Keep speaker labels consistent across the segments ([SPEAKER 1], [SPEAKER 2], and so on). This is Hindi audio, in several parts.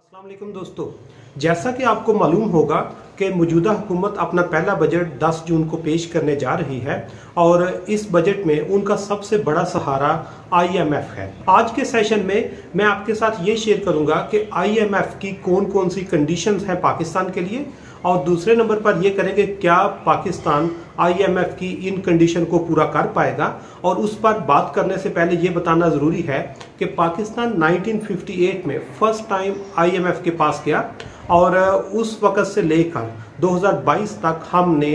[SPEAKER 1] अस्सलाम वालेकुम दोस्तों, जैसा कि आपको मालूम होगा कि मौजूदा हुकूमत अपना पहला बजट 10 जून को पेश करने जा रही है और इस बजट में उनका सबसे बड़ा सहारा IMF है। आज के सेशन में मैं आपके साथ ये शेयर करूंगा कि IMF की कौन कौन सी कंडीशंस हैं पाकिस्तान के लिए, और दूसरे नंबर पर यह करेंगे क्या पाकिस्तान IMF की इन कंडीशन को पूरा कर पाएगा। और उस पर बात करने से पहले यह बताना ज़रूरी है कि पाकिस्तान 1958 में फर्स्ट टाइम IMF के पास गया और उस वक़्त से लेकर 2022 तक हमने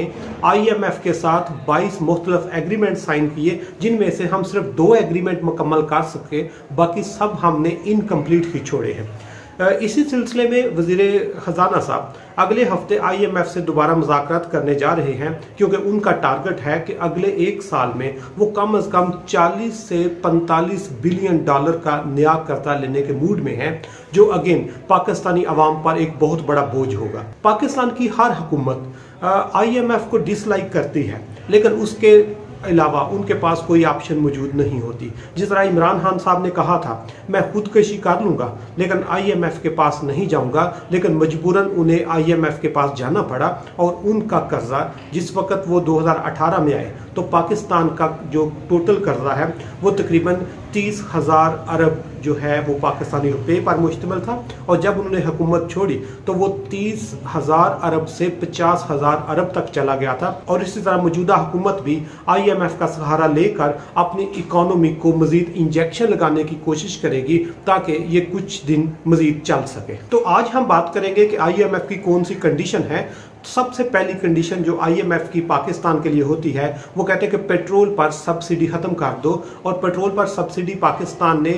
[SPEAKER 1] IMF के साथ 22 मुख्तलिफ एग्रीमेंट साइन किए, जिनमें से हम सिर्फ 2 एग्रीमेंट मुकम्मल कर सके, बाकी सब हमने इनकम्प्लीट ही छोड़े हैं। इसी सिलसिले में वज़ीर ख़जाना साहब अगले हफ्ते IMF से दोबारा मुज़ाकरात करने जा रहे हैं, क्योंकि उनका टारगेट है कि अगले 1 साल में वो कम अज़ कम 40 से 45 बिलियन डॉलर का नया कर्जा लेने के मूड में है, जो अगेन पाकिस्तानी अवाम पर एक बहुत बड़ा बोझ होगा। पाकिस्तान की हर हुकूमत IMF को डिसलाइक करती है, लेकिन उसके अलावा उनके पास कोई ऑप्शन मौजूद नहीं होती। जिस तरह इमरान खान साहब ने कहा था, मैं खुदकशी कर लूँगा लेकिन IMF के पास नहीं जाऊँगा, लेकिन मजबूरन उन्हें IMF के पास जाना पड़ा और उनका कर्जा जिस वक़्त वो 2018 में आए तो पाकिस्तान का जो टोटल कर्जा है वो तकरीबन 30,000 अरब जो है वो पाकिस्तानी रुपए पर मुश्तमिल था, और जब उन्होंने हुकूमत छोड़ी तो वो 30,000 अरब से 50,000 अरब तक चला गया था। और इसी तरह मौजूदा हुकूमत भी IMF का सहारा लेकर अपनी इकोनॉमी को मजीद इंजेक्शन लगाने की कोशिश करेगी ताकि ये कुछ दिन मजीद चल सके। तो आज हम बात करेंगे कि IMF की कौन सी कंडीशन है। सबसे पहली कंडीशन जो IMF की पाकिस्तान के लिए होती है वो कहते हैं कि पेट्रोल पर सब्सिडी ख़त्म कर दो, और पेट्रोल पर सब्सिडी पाकिस्तान ने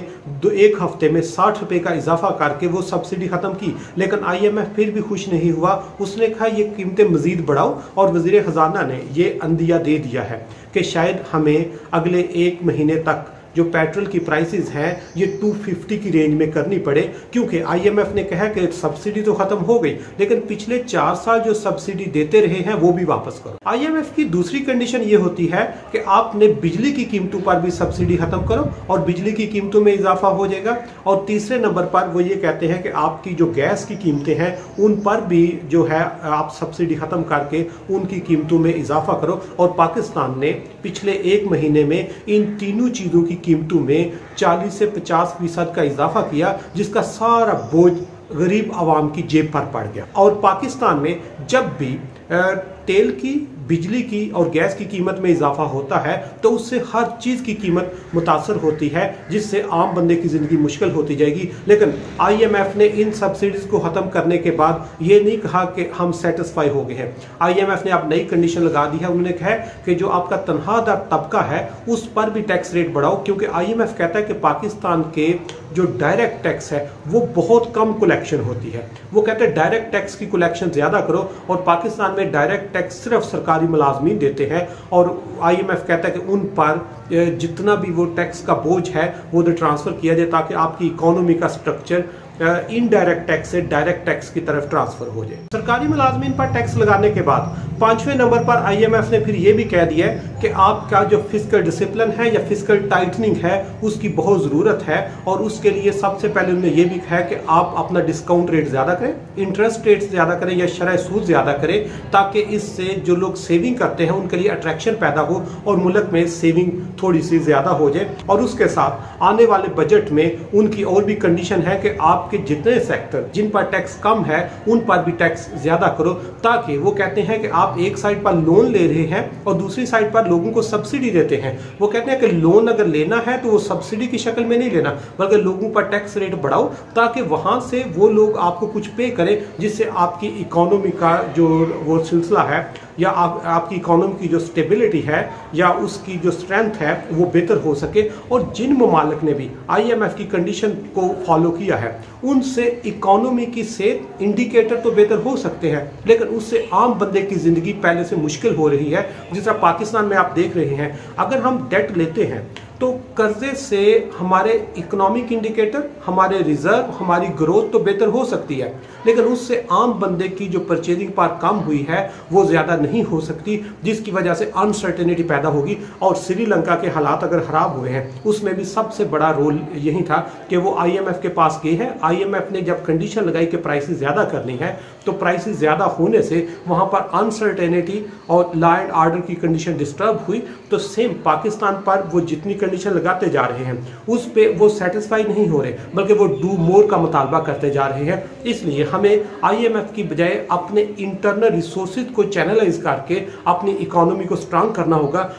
[SPEAKER 1] 1 हफ्ते में 60 रुपये का इजाफा करके वो सब्सिडी ख़त्म की, लेकिन IMF फिर भी खुश नहीं हुआ। उसने कहा ये कीमतें मज़ीद बढ़ाओ, और वज़ीर ख़जाना ने ये अंदिया दे दिया है कि शायद हमें अगले 1 महीने तक जो पेट्रोल की प्राइसेस हैं ये 250 की रेंज में करनी पड़े, क्योंकि IMF ने कहा कि सब्सिडी तो खत्म हो गई लेकिन पिछले 4 साल जो सब्सिडी देते रहे हैं वो भी वापस करो। IMF की दूसरी कंडीशन ये होती है कि आपने बिजली की कीमतों पर भी सब्सिडी खत्म करो और बिजली की कीमतों में इजाफा हो जाएगा। और तीसरे नंबर पर वो ये कहते हैं कि आपकी जो गैस की कीमतें हैं उन पर भी जो है आप सब्सिडी खत्म करके उनकी कीमतों में इजाफा करो। और पाकिस्तान ने पिछले 1 महीने में इन तीनों चीज़ों की कीमतों में 40 से 50% का इजाफा किया, जिसका सारा बोझ गरीब आवाम की जेब पर पड़ गया। और पाकिस्तान में जब भी तेल की, बिजली की और गैस की कीमत में इजाफा होता है तो उससे हर चीज़ की कीमत मुतासर होती है, जिससे आम बंदे की ज़िंदगी मुश्किल होती जाएगी। लेकिन IMF ने इन सब्सिडीज़ को ख़त्म करने के बाद ये नहीं कहा कि हम सेटिस्फाई हो गए हैं। IMF ने अब नई कंडीशन लगा दी है। उन्होंने कहा कि जो आपका तनख्वाहदार तबका है उस पर भी टैक्स रेट बढ़ाओ, क्योंकि IMF कहता है कि पाकिस्तान के जो डायरेक्ट टैक्स है वो बहुत कम कलेक्शन होती है। वो कहते हैं डायरेक्ट टैक्स की कलेक्शन ज़्यादा करो, और पाकिस्तान में डायरेक्ट टैक्स सिर्फ सरकारी मुलाजमीन देते हैं। और IMF कहता है कि उन पर जितना भी वो टैक्स का बोझ है वो ट्रांसफ़र किया जाए, ताकि आपकी इकोनॉमी का स्ट्रक्चर इनडायरेक्ट टैक्स से डायरेक्ट टैक्स की तरफ ट्रांसफर हो जाए। सरकारी मुलाजमीन पर टैक्स लगाने के बाद 5वें नंबर पर IMF ने फिर ये भी कह दिया है कि आपका जो फिस्कल डिसिप्लिन है या फिस्कल टाइटनिंग है उसकी बहुत ज़रूरत है, और उसके लिए सबसे पहले उन्होंने ये भी कहा कि आप अपना डिस्काउंट रेट ज़्यादा करें, इंटरेस्ट रेट ज़्यादा करें या शरह सूद ज़्यादा करें, ताकि इससे जो लोग सेविंग करते हैं उनके लिए अट्रैक्शन पैदा हो और मुल्क में सेविंग थोड़ी सी ज़्यादा हो जाए। और उसके साथ आने वाले बजट में उनकी और भी कंडीशन है कि आपके जितने सेक्टर जिन पर टैक्स कम है उन पर भी टैक्स ज़्यादा करो, ताकि वो कहते हैं कि आप एक साइड पर लोन ले रहे हैं और दूसरी साइड पर लोगों को सब्सिडी देते हैं। वो कहते हैं कि लोन अगर लेना है तो वो सब्सिडी की शक्ल में नहीं लेना, बल्कि लोगों पर टैक्स रेट बढ़ाओ ताकि वहां से वो लोग आपको कुछ पे करें, जिससे आपकी इकोनॉमी का जो वो सिलसिला है या आपकी इकोनॉमी की जो स्टेबिलिटी है या उसकी जो स्ट्रेंथ है वो बेहतर हो सके। और जिन ममालिक ने भी IMF की कंडीशन को फॉलो किया है उनसे इकोनॉमी की सेहत इंडिकेटर तो बेहतर हो सकते हैं, लेकिन उससे आम बंदे की ज़िंदगी पहले से मुश्किल हो रही है। जिस तरह पाकिस्तान में आप देख रहे हैं, अगर हम डेट लेते हैं तो कर्जे से हमारे इकोनॉमिक इंडिकेटर, हमारे रिजर्व, हमारी ग्रोथ तो बेहतर हो सकती है, लेकिन उससे आम बंदे की जो परचेजिंग पावर कम हुई है वो ज्यादा नहीं हो सकती, जिसकी वजह से अनसर्टेनिटी पैदा होगी। और श्रीलंका के हालात अगर खराब हुए हैं उसमें भी सबसे बड़ा रोल यही था कि वो आईएमएफ के पास गए हैं। आईएमएफ ने जब कंडीशन लगाई कि प्राइसेस ज्यादा करनी है, तो प्राइसेस ज्यादा होने से वहां पर अनसर्टेनिटी और लॉ एंड ऑर्डर की कंडीशन डिस्टर्ब हुई। तो सेम पाकिस्तान पर वो जितनी कंडीशन लगाते जा रहे हैं उस पे वो सेटिस्फाई नहीं हो रहे, बल्कि वो डू मोर का मुतालबा करते जा रहे हैं। इसलिए हमें आईएमएफ की बजाय अपने इंटरनल रिसोर्सेज को चैनलाइज करके अपनी इकोनॉमी को स्ट्रांग करना होगा।